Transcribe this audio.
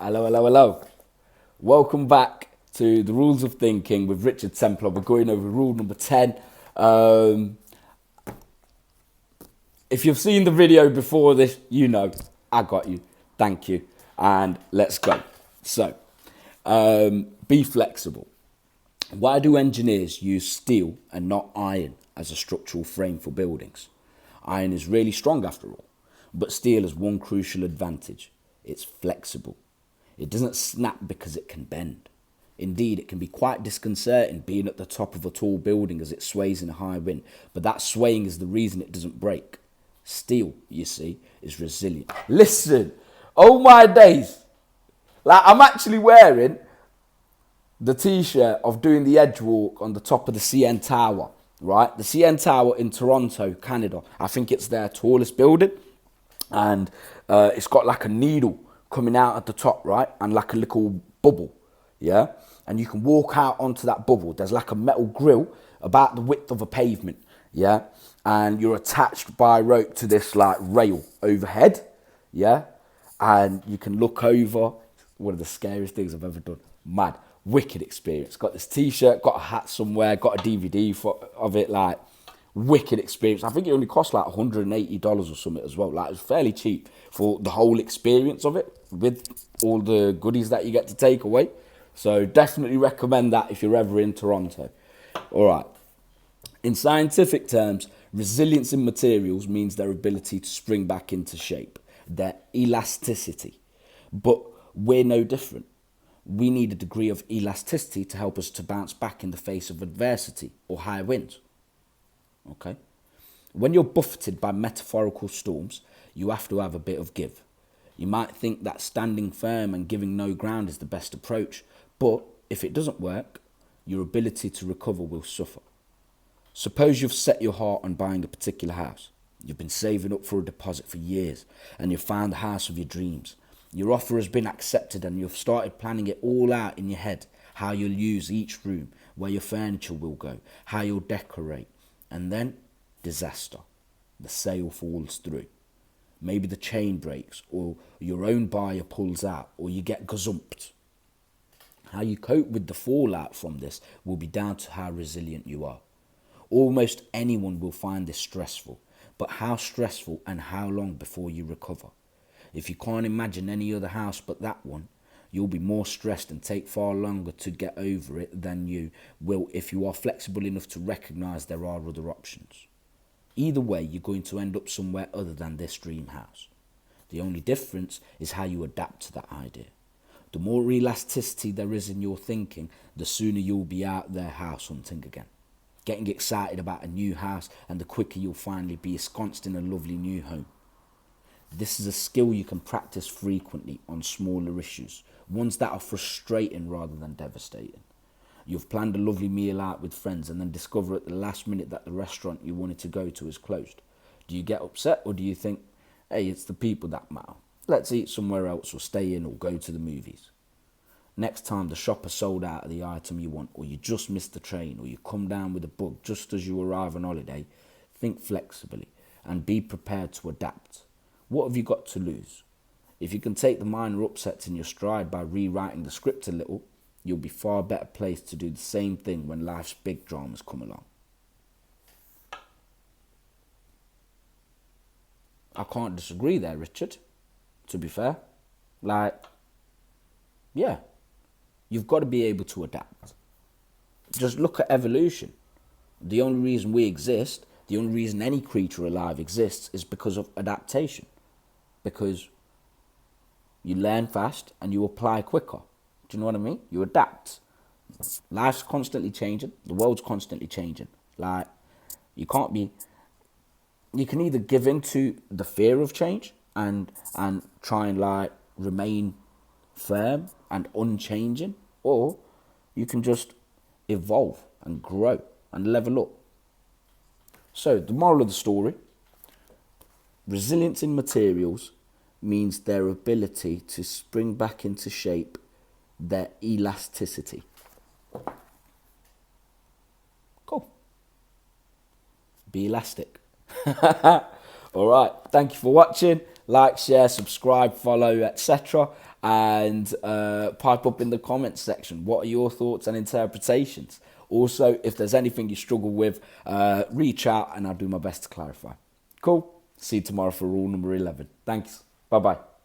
Hello, hello, hello. Welcome back to the Rules of Thinking with Richard Templar. We're going over rule number 10. If you've seen the video before this, you know I got you. Thank you. And let's go. So, be flexible. Why do engineers use steel and not iron as a structural frame for buildings? Iron is really strong after all, but steel has one crucial advantage. It's flexible. It doesn't snap because it can bend. Indeed, it can be quite disconcerting being at the top of a tall building as it sways in a high wind, but that swaying is the reason it doesn't break. Steel, you see, is resilient. Listen, oh my days. Like, I'm actually wearing the t-shirt of doing the edge walk on the top of the CN Tower, right? The CN Tower in Toronto, Canada. I think it's their tallest building. And it's got like a needle coming out at the top, right? And like a little bubble, yeah? And you can walk out onto that bubble. There's like a metal grill about the width of a pavement, yeah? And you're attached by rope to this like rail overhead, yeah? And you can look over. One of the scariest things I've ever done. Mad. Wicked experience. Got this t-shirt, got a hat somewhere, got a DVD of it, like, wicked experience. I think it only cost like $180 or something as well. Like, it was fairly cheap for the whole experience of it with all the goodies that you get to take away. So definitely recommend that if you're ever in Toronto. All right. In scientific terms, resilience in materials means their ability to spring back into shape, their elasticity. But we're no different. We need a degree of elasticity to help us to bounce back in the face of adversity or high winds. Okay? When you're buffeted by metaphorical storms, you have to have a bit of give. You might think that standing firm and giving no ground is the best approach, but if it doesn't work, your ability to recover will suffer. Suppose you've set your heart on buying a particular house. You've been saving up for a deposit for years, and you've found the house of your dreams. Your offer has been accepted and you've started planning it all out in your head, how you'll use each room, where your furniture will go, how you'll decorate. And then, disaster. The sale falls through. Maybe the chain breaks, or your own buyer pulls out, or you get gazumped. How you cope with the fallout from this will be down to how resilient you are. Almost anyone will find this stressful, but how stressful and how long before you recover? If you can't imagine any other house but that one, you'll be more stressed and take far longer to get over it than you will if you are flexible enough to recognise there are other options. Either way, you're going to end up somewhere other than this dream house. The only difference is how you adapt to that idea. The more elasticity there is in your thinking, the sooner you'll be out there house hunting again, getting excited about a new house, and the quicker you'll finally be ensconced in a lovely new home. This is a skill you can practice frequently on smaller issues, ones that are frustrating rather than devastating. You've planned a lovely meal out with friends and then discover at the last minute that the restaurant you wanted to go to is closed. Do you get upset, or do you think, hey, it's the people that matter? Let's eat somewhere else, or stay in, or go to the movies. Next time the shop has sold out of the item you want, or you just missed the train, or you come down with a bug just as you arrive on holiday, think flexibly and be prepared to adapt. What have you got to lose? If you can take the minor upsets in your stride by rewriting the script a little, you'll be far better placed to do the same thing when life's big dramas come along. I can't disagree there, Richard, to be fair. Like, yeah, you've got to be able to adapt. Just look at evolution. The only reason we exist, the only reason any creature alive exists is because of adaptation. Because you learn fast and you apply quicker. Do you know what I mean? You adapt. Life's constantly changing. The world's constantly changing. Like, you can either give in to the fear of change and try and like remain firm and unchanging, or you can just evolve and grow and level up. So the moral of the story: resilience in materials means their ability to spring back into shape, their elasticity. Cool. Be elastic. All right. Thank you for watching. like, share, subscribe, follow, etc. And pipe up in the comments section. What are your thoughts and interpretations? Also, if there's anything you struggle with, reach out and I'll do my best to clarify. Cool. See you tomorrow for rule number 11. Thanks. Bye-bye.